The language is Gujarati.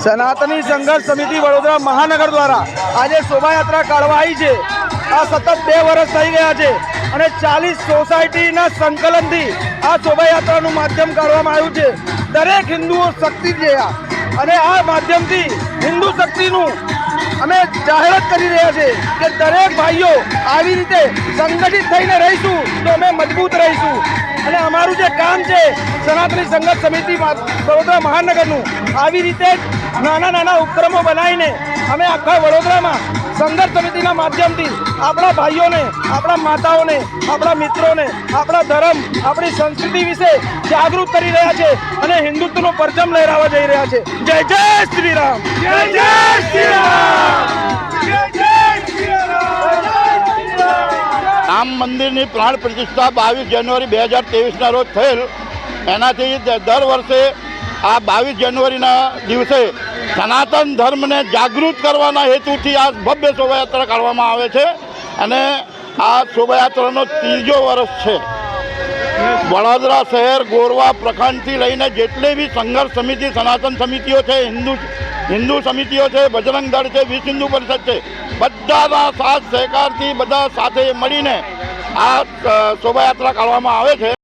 સનાતની સંઘર્ષ સમિતિ વડોદરા મહાનગર દ્વારા આજે શોભાયાત્રા કાઢવા આવી છે। આ સતત 2 વર્ષ થઈ ગયા છે અને 40 સોસાયટીના સંકલનથી આ શોભાયાત્રાનું માધ્યમ કાઢવામાં આવ્યું છે। દરેક હિન્દુઓ શક્તિ છે અને આ માધ્યમથી હિન્દુ શક્તિનું અમે જાહેરાત કરી રહ્યા છે કે દરેક ભાઈઓ આવી રીતે સંગઠિત થઈને રહીશું તો અમે મજબૂત રહીશું। અને અમારું જે કામ છે સનાતની સંઘર્ષ સમિતિ વડોદરા મહાનગરનું આવી રીતે નાના નાના ઉપક્રમો બનાવીને અમે આખા વડોદરામાં સંઘર્ષ સમિતિના માધ્યમથી આપણા ભાઈઓને, આપણા માતાઓને, આપણા મિત્રોને, આપણા ધર્મ, આપણી સંસ્કૃતિ વિશે જાગૃત કરી રહ્યા છે અને હિન્દુત્વનો પરચમ લહેરાવવા જઈ રહ્યા છે। જય જય શ્રી રામ, જય જય શ્રી રામ, જય જય શ્રી રામ। રામ મંદિરની પ્રાણ પ્રતિષ્ઠા 22 જાન્યુઆરી 2023ના રોજ થયેલ। એનાથી દર વર્ષે આ 22 જાન્યુઆરીના દિવસે સનાતન ધર્મને જાગૃત કરવાના હેતુથી આ ભવ્ય શોભાયાત્રા કાઢવામાં આવે છે અને આ શોભાયાત્રાનો 3જો વર્ષ છે। વડોદરા શહેર ગોરવા પ્રખંડથી લઈને જેટલી બી સંઘર્ષ સમિતિ, સનાતન સમિતિઓ છે, હિન્દુ સમિતિઓ છે, બજરંગ દળ છે, વિશ્વ હિન્દુ પરિષદ છે, બધાના સાથ સહકારથી બધા સાથે મળીને આ શોભાયાત્રા કાઢવામાં આવે છે।